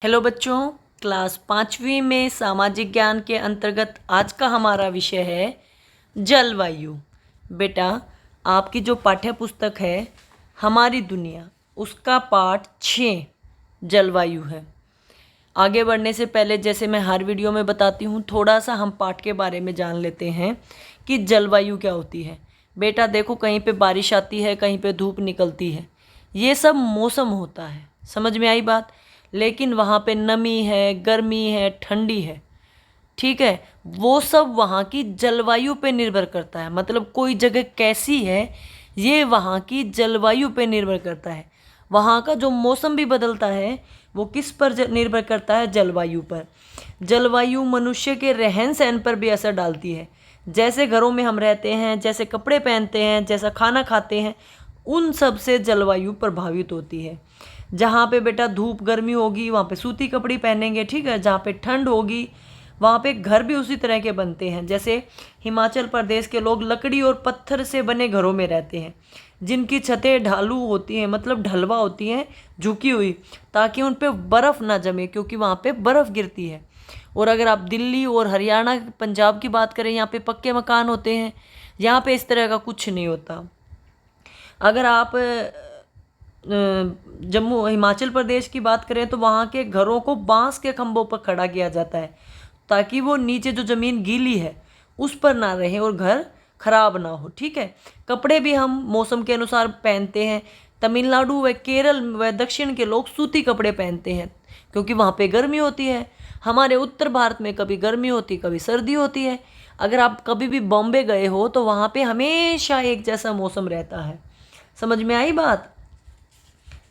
Hello बच्चों, class 5वीं में सामाजिक ज्ञान के अंतर्गत आज का हमारा विषय है जलवायु। बेटा, आपकी जो पाठ्य पुस्तक है हमारी दुनिया, उसका पाठ 6 जलवायु है। आगे बढ़ने से पहले जैसे मैं हर वीडियो में बताती हूँ, थोड़ा सा हम पाठ के बारे में जान लेते हैं कि जलवायु क्या होती है। बेटा देखो, कहीं पे बारिश आती है, कहीं पे धूप निकलती है, ये सब मौसम होता है। समझ में आई बात? लेकिन वहाँ पे नमी है, गर्मी है, ठंडी है, ठीक है, वो सब वहाँ की जलवायु पे निर्भर करता है। मतलब कोई जगह कैसी है, ये वहाँ की जलवायु पे निर्भर करता है। वहाँ का जो मौसम भी बदलता है वो किस पर निर्भर करता है? जलवायु पर। जलवायु मनुष्य के रहन सहन पर भी असर डालती है। जैसे घरों में हम रहते हैं, जैसे कपड़े पहनते हैं, जैसा खाना खाते हैं, उन सब से जलवायु प्रभावित होती है। जहाँ पे बेटा धूप गर्मी होगी वहाँ पे सूती कपड़े पहनेंगे, ठीक है। जहाँ पे ठंड होगी वहाँ पे घर भी उसी तरह के बनते हैं। जैसे हिमाचल प्रदेश के लोग लकड़ी और पत्थर से बने घरों में रहते हैं, जिनकी छतें ढालू होती हैं, मतलब ढलवा होती हैं, झुकी हुई, ताकि उन पे बर्फ़ ना जमे, क्योंकि वहाँ पे बर्फ़ गिरती है। और अगर आप दिल्ली और हरियाणा पंजाब की बात करें, यहाँ पे पक्के मकान होते हैं, यहाँ पे इस तरह का कुछ नहीं होता। अगर आप जम्मू हिमाचल प्रदेश की बात करें तो वहाँ के घरों को बांस के खंभों पर खड़ा किया जाता है, ताकि वो नीचे जो ज़मीन गीली है उस पर ना रहे और घर खराब ना हो, ठीक है। कपड़े भी हम मौसम के अनुसार पहनते हैं। तमिलनाडु व केरल व दक्षिण के लोग सूती कपड़े पहनते हैं, क्योंकि वहाँ पे गर्मी होती है। हमारे उत्तर भारत में कभी गर्मी होती, कभी सर्दी होती है। अगर आप कभी भी बॉम्बे गए हो तो वहाँ पे हमेशा एक जैसा मौसम रहता है। समझ में आई बात?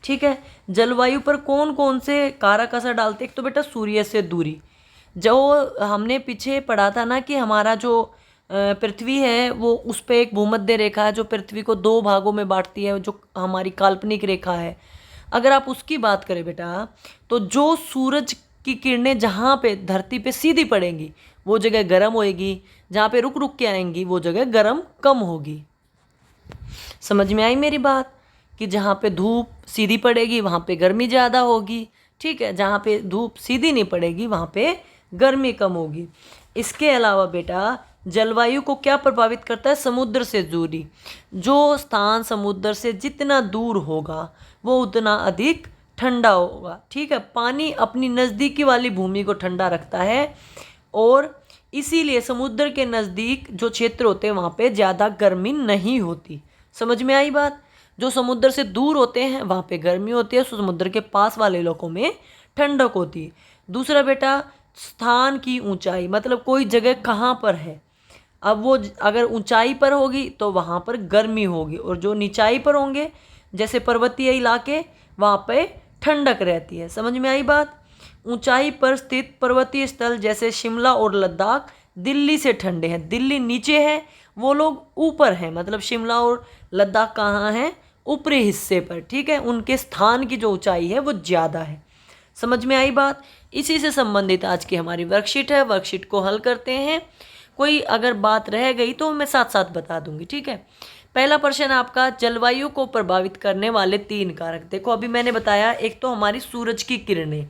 ठीक है। जलवायु पर कौन कौन से कारक असर डालते हैं? एक तो बेटा सूर्य से दूरी। जो हमने पीछे पढ़ा था ना कि हमारा जो पृथ्वी है वो उस पर एक भूमध्य रेखा है जो पृथ्वी को 2 भागों में बांटती है, जो हमारी काल्पनिक रेखा है। अगर आप उसकी बात करें बेटा, तो जो सूरज की किरणें जहाँ पे धरती पे सीधी पड़ेंगी वो जगह गर्म होएगी, जहाँ पे रुक रुक के आएंगी वो जगह गर्म कम होगी। समझ में आई मेरी बात? कि जहाँ पे धूप सीधी पड़ेगी वहाँ पे गर्मी ज़्यादा होगी, ठीक है। जहाँ पे धूप सीधी नहीं पड़ेगी वहाँ पे गर्मी कम होगी। इसके अलावा बेटा जलवायु को क्या प्रभावित करता है? समुद्र से दूरी। जो स्थान समुद्र से जितना दूर होगा वो उतना अधिक ठंडा होगा, ठीक है। पानी अपनी नज़दीकी वाली भूमि को ठंडा रखता है, और इसीलिए समुद्र के नज़दीक जो क्षेत्र होते हैं वहाँ पे ज़्यादा गर्मी नहीं होती। समझ में आई बात? जो समुद्र से दूर होते हैं वहाँ पे गर्मी होती है, समुद्र के पास वाले इलाकों में ठंडक होती है। दूसरा बेटा स्थान की ऊंचाई, मतलब कोई जगह कहाँ पर है। अब वो अगर ऊंचाई पर होगी तो वहाँ पर गर्मी होगी, और जो निचाई पर होंगे जैसे पर्वतीय इलाके वहाँ पे ठंडक रहती है। समझ में आई बात? ऊंचाई पर स्थित पर्वतीय स्थल जैसे शिमला और लद्दाख दिल्ली से ठंडे हैं। दिल्ली नीचे है, वो लोग ऊपर हैं। मतलब शिमला और लद्दाख कहाँ हैं? ऊपरी हिस्से पर, ठीक है। उनके स्थान की जो ऊंचाई है वो ज़्यादा है। समझ में आई बात? इसी से संबंधित आज की हमारी वर्कशीट है। वर्कशीट को हल करते हैं। कोई अगर बात रह गई तो मैं साथ साथ बता दूंगी, ठीक है। पहला प्रश्न आपका, जलवायु को प्रभावित करने वाले 3 कारक। देखो अभी मैंने बताया, एक तो हमारी सूरज की किरणें,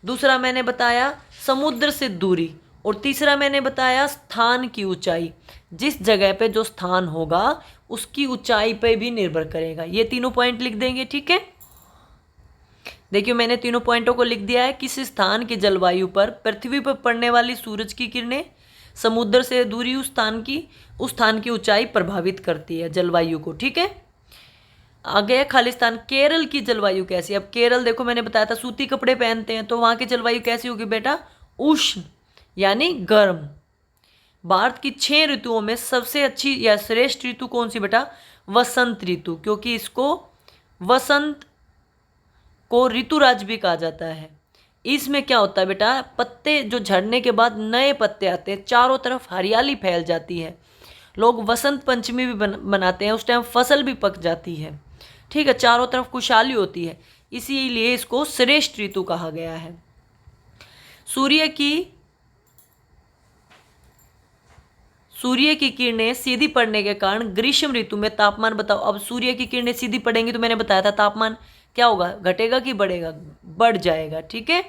दूसरा मैंने बताया समुद्र से दूरी, और तीसरा मैंने बताया स्थान की ऊंचाई। जिस जगह पे जो स्थान होगा उसकी ऊंचाई पे भी निर्भर करेगा। ये तीनों पॉइंट लिख देंगे, ठीक है। देखिए मैंने तीनों पॉइंटों को लिख दिया है। किस स्थान की जलवायु पर पृथ्वी पर पड़ने वाली सूरज की किरणें, समुद्र से दूरी, उस स्थान की ऊंचाई प्रभावित करती है जलवायु को, ठीक है। आगे खालिस्तान। केरल की जलवायु कैसी? अब केरल देखो मैंने बताया था सूती कपड़े पहनते हैं, तो वहाँ की जलवायु कैसी होगी बेटा? उष्ण यानी गर्म। भारत की 6 ऋतुओं में सबसे अच्छी या श्रेष्ठ ऋतु कौन सी बेटा? वसंत ऋतु, क्योंकि इसको वसंत को ऋतुराज भी कहा जाता है। इसमें क्या होता है बेटा? पत्ते जो झड़ने के बाद नए पत्ते आते हैं, चारों तरफ हरियाली फैल जाती है। लोग वसंत पंचमी भी मनाते हैं, उस टाइम फसल भी पक जाती है, ठीक है। चारों तरफ खुशहाली होती है, इसीलिए इसको श्रेष्ठ ऋतु कहा गया है। सूर्य की किरणें सीधी पड़ने के कारण ग्रीष्म ऋतु में तापमान बताओ। अब सूर्य की किरणें सीधी पड़ेंगी तो मैंने बताया था तापमान क्या होगा? घटेगा कि बढ़ेगा? बढ़ जाएगा, ठीक है।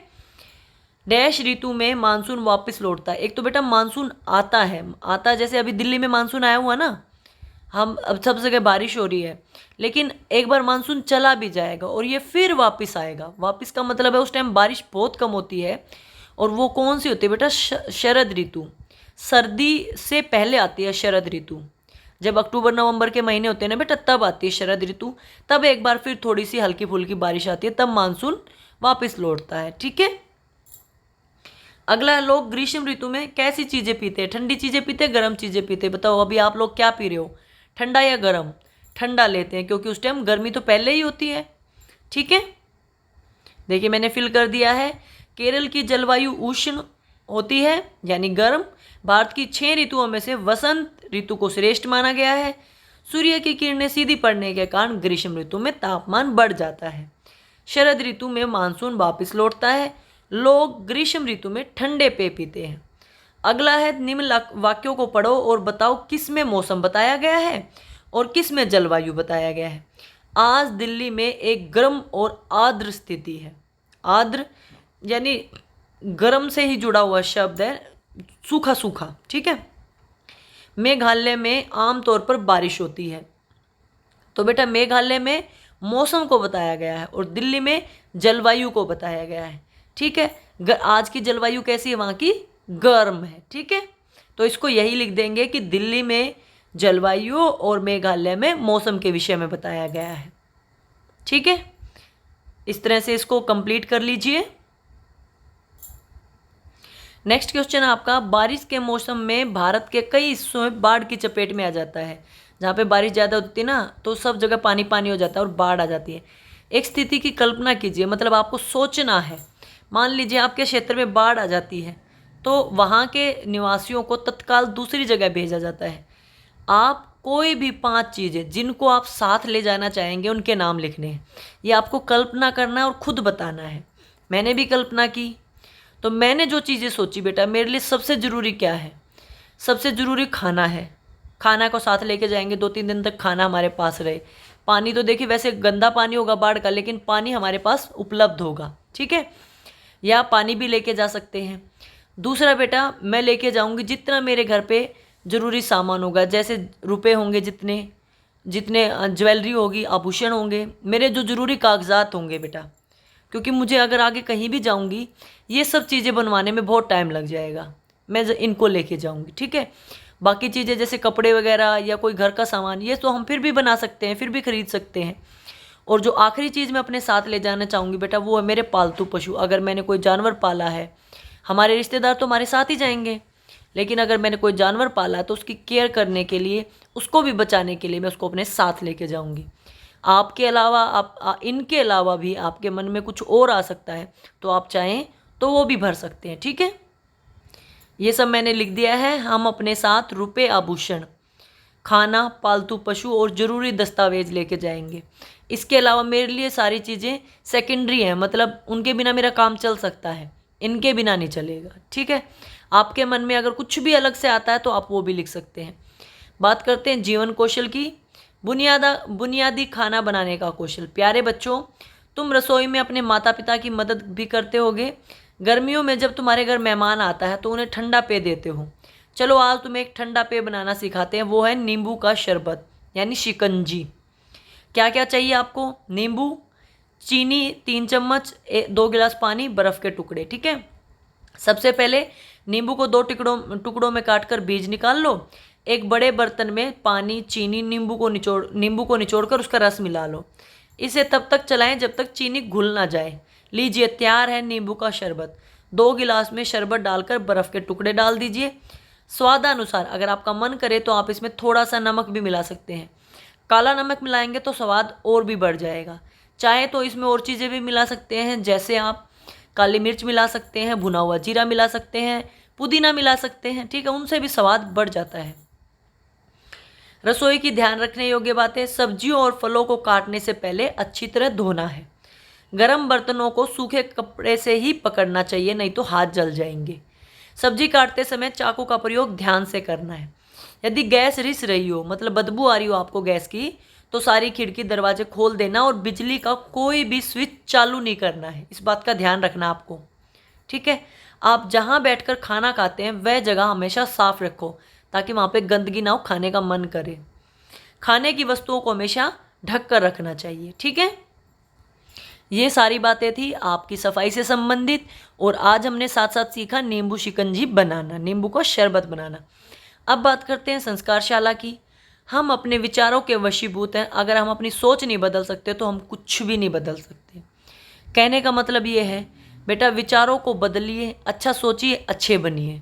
डैश ऋतु में मानसून वापस लौटता है। एक तो बेटा मानसून आता है जैसे अभी दिल्ली में मानसून आया हुआ ना, हम अब सब जगह बारिश हो रही है, लेकिन एक बार मानसून चला भी जाएगा और ये फिर वापस आएगा। वापस का मतलब है उस टाइम बारिश बहुत कम होती है। और वो कौन सी होती है बेटा? शरद ऋतु। सर्दी से पहले आती है शरद ऋतु। जब अक्टूबर नवंबर के महीने होते हैं ना बेटा, तब आती है शरद ऋतु। तब एक बार फिर थोड़ी सी हल्की फुल्की बारिश आती है, तब मानसून वापस लौटता है। ठीक है। अगला, लोग ग्रीष्म ऋतु में कैसी चीज़ें पीते हैं? ठंडी चीज़ें पीते हैं, गर्म चीज़ें पीते हैं? बताओ अभी आप लोग क्या पी रहे हो, ठंडा या गर्म? ठंडा लेते हैं, क्योंकि उस टाइम गर्मी तो पहले ही होती है। ठीक है, देखिए मैंने फिल कर दिया है। केरल की जलवायु उष्ण होती है यानी गर्म। भारत की 6 ऋतुओं में से वसंत ऋतु को श्रेष्ठ माना गया है। सूर्य की किरणें सीधी पड़ने के कारण ग्रीष्म ऋतु में तापमान बढ़ जाता है। शरद ऋतु में मानसून वापस लौटता है। लोग ग्रीष्म ऋतु में ठंडे पेय पीते हैं। अगला है, निम्न वाक्यों को पढ़ो और बताओ किस में मौसम बताया गया है और किस में जलवायु बताया गया है। आज दिल्ली में एक गर्म और आर्द्र स्थिति है। आर्द्र यानी गर्म से ही जुड़ा हुआ शब्द है, सूखा सूखा। ठीक है। मेघालय में आमतौर पर बारिश होती है। तो बेटा मेघालय में मौसम को बताया गया है और दिल्ली में जलवायु को बताया गया है। ठीक है। आज की जलवायु कैसी है? वहाँ की गर्म है। ठीक है, तो इसको यही लिख देंगे कि दिल्ली में जलवायु और मेघालय में मौसम के विषय में बताया गया है। ठीक है, इस तरह से इसको कंप्लीट कर लीजिए। नेक्स्ट क्वेश्चन आपका, बारिश के मौसम में भारत के कई हिस्सों में बाढ़ की चपेट में आ जाता है। जहाँ पे बारिश ज़्यादा होती है ना, तो सब जगह पानी पानी हो जाता है और बाढ़ आ जाती है। एक स्थिति की कल्पना कीजिए, मतलब आपको सोचना है। मान लीजिए आपके क्षेत्र में बाढ़ आ जाती है, तो वहाँ के निवासियों को तत्काल दूसरी जगह भेजा जाता है। आप कोई भी 5 चीज़ें जिनको आप साथ ले जाना चाहेंगे उनके नाम लिखने हैं। ये आपको कल्पना करना है और खुद बताना है। मैंने भी कल्पना की, तो मैंने जो चीज़ें सोची बेटा, मेरे लिए सबसे ज़रूरी क्या है? सबसे ज़रूरी खाना है। खाना को साथ लेके जाएंगे, 2-3 दिन तक खाना हमारे पास रहे। पानी तो देखिए वैसे गंदा पानी होगा बाढ़ का, लेकिन पानी हमारे पास उपलब्ध होगा। ठीक है, या पानी भी लेके जा सकते हैं। दूसरा बेटा, मैं लेके जाऊंगी जितना मेरे घर पे ज़रूरी सामान होगा, जैसे रुपए होंगे, जितने जितने ज्वेलरी होगी, आभूषण होंगे, मेरे जो ज़रूरी कागजात होंगे बेटा, क्योंकि मुझे अगर आगे कहीं भी जाऊंगी ये सब चीज़ें बनवाने में बहुत टाइम लग जाएगा। मैं इनको लेके जाऊंगी। ठीक है, बाकी चीज़ें जैसे कपड़े वगैरह या कोई घर का सामान, ये तो हम फिर भी बना सकते हैं, फिर भी खरीद सकते हैं। और जो आखिरी चीज़ मैं अपने साथ ले जाना चाहूँगी बेटा, वो है मेरे पालतू पशु। अगर मैंने कोई जानवर पाला है, हमारे रिश्तेदार तो हमारे साथ ही जाएंगे, लेकिन अगर मैंने कोई जानवर पाला है तो उसकी केयर करने के लिए, उसको भी बचाने के लिए मैं उसको अपने साथ लेके जाऊँगी। आपके अलावा इनके अलावा भी आपके मन में कुछ और आ सकता है, तो आप चाहें तो वो भी भर सकते हैं। ठीक है, ये सब मैंने लिख दिया है। हम अपने साथ रुपए, आभूषण, खाना, पालतू पशु और ज़रूरी दस्तावेज लेके जाएंगे। इसके अलावा मेरे लिए सारी चीज़ें सेकेंडरी हैं, मतलब उनके बिना मेरा काम चल सकता है, इनके बिना नहीं चलेगा। ठीक है, आपके मन में अगर कुछ भी अलग से आता है तो आप वो भी लिख सकते हैं। बात करते हैं जीवन कौशल की। बुनियादी खाना बनाने का कौशल। प्यारे बच्चों, तुम रसोई में अपने माता पिता की मदद भी करते होगे। गर्मियों में जब तुम्हारे घर मेहमान आता है तो उन्हें ठंडा पेय देते हो। चलो आज तुम्हें एक ठंडा पेय बनाना सिखाते हैं, वो है नींबू का शरबत यानी शिकंजी। क्या क्या चाहिए आपको? नींबू, चीनी 3 चम्मच, 2 गिलास पानी, बर्फ़ के टुकड़े। ठीक है, सबसे पहले नींबू को 2 टुकड़ों में काटकर बीज निकाल लो। एक बड़े बर्तन में पानी, चीनी, नींबू को निचोड़कर उसका रस मिला लो। इसे तब तक चलाएं जब तक चीनी घुल ना जाए। लीजिए, तैयार है नींबू का शरबत। 2 गिलास में शरबत डालकर बर्फ़ के टुकड़े डाल दीजिए। स्वादानुसार अगर आपका मन करे तो आप इसमें थोड़ा सा नमक भी मिला सकते हैं। काला नमक मिलाएंगे तो स्वाद और भी बढ़ जाएगा। चाहे तो इसमें और चीज़ें भी मिला सकते हैं, जैसे आप काली मिर्च मिला सकते हैं, भुना हुआ जीरा मिला सकते हैं, पुदीना मिला सकते हैं। ठीक है, उनसे भी स्वाद बढ़ जाता है। रसोई की ध्यान रखने योग्य बातें। सब्जियों और फलों को काटने से पहले अच्छी तरह धोना है। गर्म बर्तनों को सूखे कपड़े से ही पकड़ना चाहिए, नहीं तो हाथ जल जाएंगे। सब्जी काटते समय चाकू का प्रयोग ध्यान से करना है। यदि गैस रिस रही हो, मतलब बदबू आ रही हो आपको गैस की, तो सारी खिड़की दरवाजे खोल देना और बिजली का कोई भी स्विच चालू नहीं करना है। इस बात का ध्यान रखना आपको। ठीक है। आप जहाँ बैठकर खाना खाते हैं वह जगह हमेशा साफ रखो ताकि वहाँ पे गंदगी ना हो, खाने का मन करे। खाने की वस्तुओं को हमेशा ढक कर रखना चाहिए, ठीक है। ये सारी बातें थी आपकी सफाई से संबंधित। और आज हमने साथ साथ सीखा नींबू शिकंजी बनाना, नींबू का शरबत बनाना। अब बात करते हैं संस्कारशाला की। हम अपने विचारों के वशीभूत हैं। अगर हम अपनी सोच नहीं बदल सकते तो हम कुछ भी नहीं बदल सकते। कहने का मतलब ये है बेटा, विचारों को बदलिए, अच्छा सोचिए, अच्छे बनिए।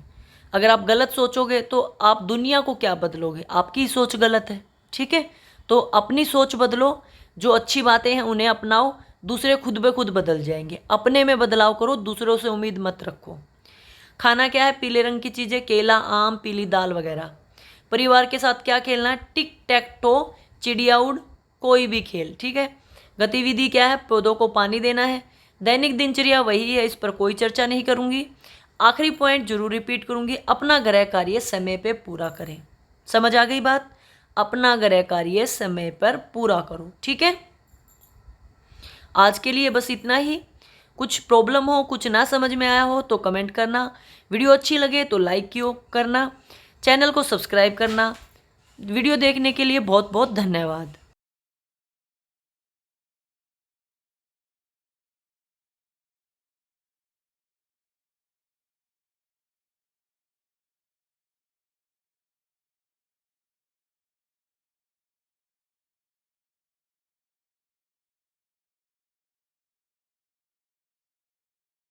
अगर आप गलत सोचोगे तो आप दुनिया को क्या बदलोगे, आपकी सोच गलत है, ठीक है। तो अपनी सोच बदलो, जो अच्छी बातें हैं उन्हें अपनाओ, दूसरे खुद ब खुद बदल जाएंगे। अपने में बदलाव करो, दूसरों से उम्मीद मत रखो। खाना क्या है, पीले रंग की चीज़ें, केला, आम, पीली दाल वगैरह। परिवार के साथ क्या खेलना है, टिक टैक टो, चिड़िया उड़, कोई भी खेल, ठीक है। गतिविधि क्या है, पौधों को पानी देना है। दैनिक दिनचर्या वही है, इस पर कोई चर्चा नहीं करूँगी। आखिरी पॉइंट जरूर रिपीट करूँगी, अपना गृह कार्य समय पे पूरा करें। समझ आ गई बात, अपना गृह कार्य समय पर पूरा करो, ठीक है। आज के लिए बस इतना ही। कुछ प्रॉब्लम हो, कुछ ना समझ में आया हो तो कमेंट करना। वीडियो अच्छी लगे तो लाइक करना, चैनल को सब्सक्राइब करना। वीडियो देखने के लिए बहुत बहुत धन्यवाद।